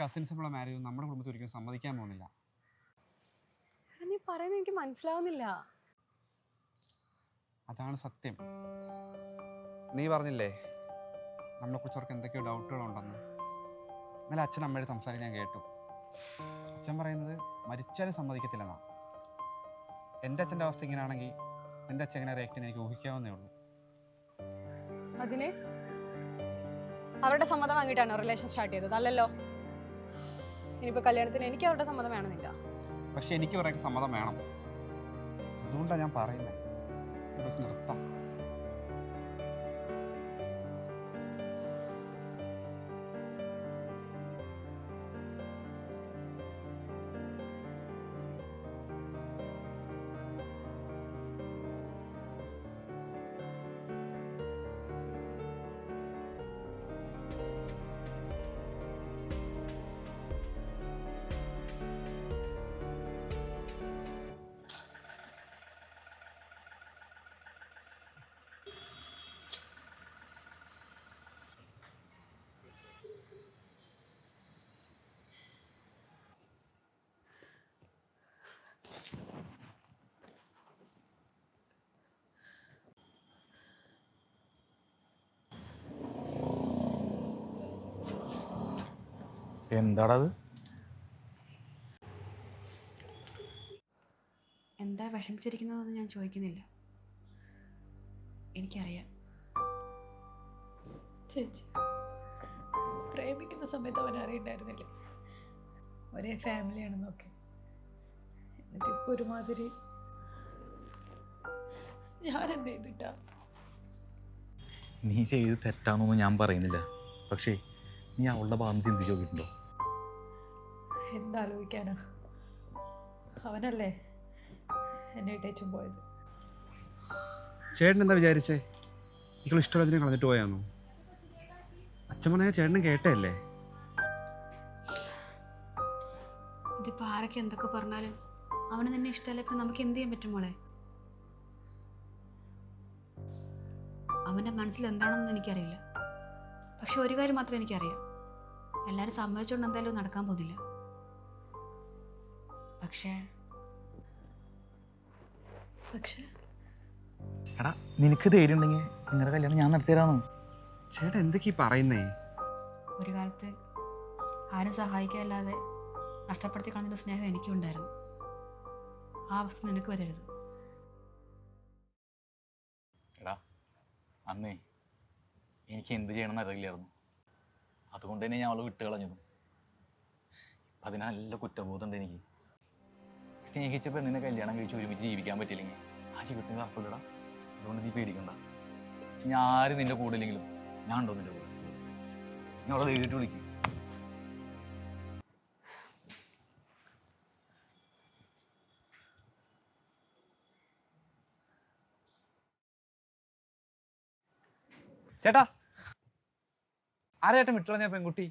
Cousins നമ്മളെ marriage നമ്മുടെ കുടുംബത്തിൽ ഒരിക്കലും സമ്മതിക്കാൻ പോകുന്നില്ല. നീ പറയുന്നത് എനിക്ക് മനസ്സിലാവുന്നില്ല. അതാണ് സത്യം. നീ പറഞ്ഞില്ലേ നമ്മളെക്കുറിച്ച് അവർക്ക് എന്തൊക്കെയോ ഡൗട്ടുകളുണ്ടെന്ന്. എന്നാലും അച്ഛൻ അമ്മയുടെ സംസാരം ഞാൻ കേട്ടു. അച്ഛൻ പറയുന്നത് മരിച്ചാലും സമ്മതിക്കത്തില്ലെന്നാ. എൻ്റെ അച്ഛൻ്റെ അവസ്ഥ ഇങ്ങനെയാണെങ്കിൽ എൻ്റെ അച്ഛൻ എങ്ങനെ റിയാക്ട് ചെയ്യുന്ന എനിക്ക് ഊഹിക്കാവുന്നേ ഉള്ളൂ. അതിന് അവരുടെ സമ്മതം വാങ്ങിയിട്ടാണോ റിലേഷൻ സ്റ്റാർട്ട് ചെയ്തത്? അല്ലല്ലോ. ഇനിയിപ്പോൾ കല്യാണത്തിന് എനിക്ക് അവരുടെ സമ്മതം വേണമെന്നില്ല. പക്ഷെ എനിക്ക് കുറേ സമ്മതം വേണം. അതുകൊണ്ടാണ് ഞാൻ പറയുന്നത് ഇവിടെ വെച്ച് നിർത്താം. എന്താടത്? എന്താ വിഷമിച്ചിരിക്കുന്നതെന്ന് ഞാൻ ചോദിക്കുന്നില്ല. എനിക്കറിയാം. ചേച്ചി പ്രേമിക്കുന്ന സമയത്ത് അവൻ അറിയണ്ടായിരുന്നില്ലേ ഒരേ ഫാമിലിയാണെന്നൊക്കെ. എന്നിട്ടിപ്പോൾ ഒരുമാതിരി ഞാനെന്ത് ചെയ്തിട്ടാ? നീ ചെയ്ത് തെറ്റാണെന്നൊന്നും ഞാൻ പറയുന്നില്ല. പക്ഷേ നീ അവളുടെ ഭാഗം ചിന്തിച്ച് നോക്കിയിട്ടുണ്ടോ? എന്താലോചിക്കാനാ? അവനല്ലേ എന്നെ ഇട്ടേച്ചും പോയത്. ചേട്ടൻ എന്താ വിചാരിച്ചേ? നിങ്ങൾ ഇഷ്ടമുള്ളതിനെ കളഞ്ഞിട്ട് പോയാന്നോ? അച്ഛൻ പറഞ്ഞാൽ ചേട്ടനും കേട്ടല്ലേ? ഇതിപ്പോൾ ആരൊക്കെ എന്തൊക്കെ പറഞ്ഞാലും അവന് നിന്നെ ഇഷ്ടമല്ല. ഇപ്പം നമുക്ക് എന്ത് ചെയ്യാൻ പറ്റും മോളെ? അവൻ്റെ മനസ്സിൽ എന്താണെന്ന് എനിക്കറിയില്ല. പക്ഷെ ഒരു കാര്യം മാത്രമേ എനിക്കറിയാം. എല്ലാവരും സമ്മതിച്ചുകൊണ്ട് എന്തായാലും നടക്കാൻ പോകുന്നില്ല. പക്ഷേ എടാ, നിനക്ക് ധൈര്യം ഉണ്ടെങ്കിൽ നിങ്ങളുടെ കല്യാണം ഞാൻ നടത്തിയതാണോ? ചേട്ടൻ എന്തൊക്കെയാ പറയുന്നേ? ഒരു കാലത്ത് ആരും സഹായിക്കാല്ലാതെ നഷ്ടപ്പെടുത്തി കളഞ്ഞൊരു സ്നേഹം എനിക്കും ഉണ്ടായിരുന്നു. ആ അവസ്ഥ നിനക്ക് വരരുത്. എടാ, അന്നേ എനിക്ക് എന്ത് ചെയ്യണമെന്ന് അറിയില്ലായിരുന്നു. അതുകൊണ്ട് തന്നെ ഞാൻ അവളെ വിട്ട് കളഞ്ഞതും. അതിനല്ല കുറ്റബോധമുണ്ട് എനിക്ക്. സ്നേഹിച്ച പെണ്ണിനെ കല്യാണം കഴിച്ച് ഒരുമിച്ച് ജീവിക്കാൻ പറ്റില്ലെങ്കിൽ ആ ജീവിതത്തിന് അർത്ഥമില്ലടാ. അതുകൊണ്ട് നീ പേടിക്കണ്ട. ഞാൻ ആരും നിന്റെ കൂടെ ഇല്ലെങ്കിലും ഞാൻ ഉണ്ടോ നിന്റെ കൂടെ. നീ അവളെ നേരിട്ട് വിളിക്കും. ചേട്ടാ, ആരേട്ടൻ വിട്ടുകളഞ്ഞ പെൺകുട്ടി?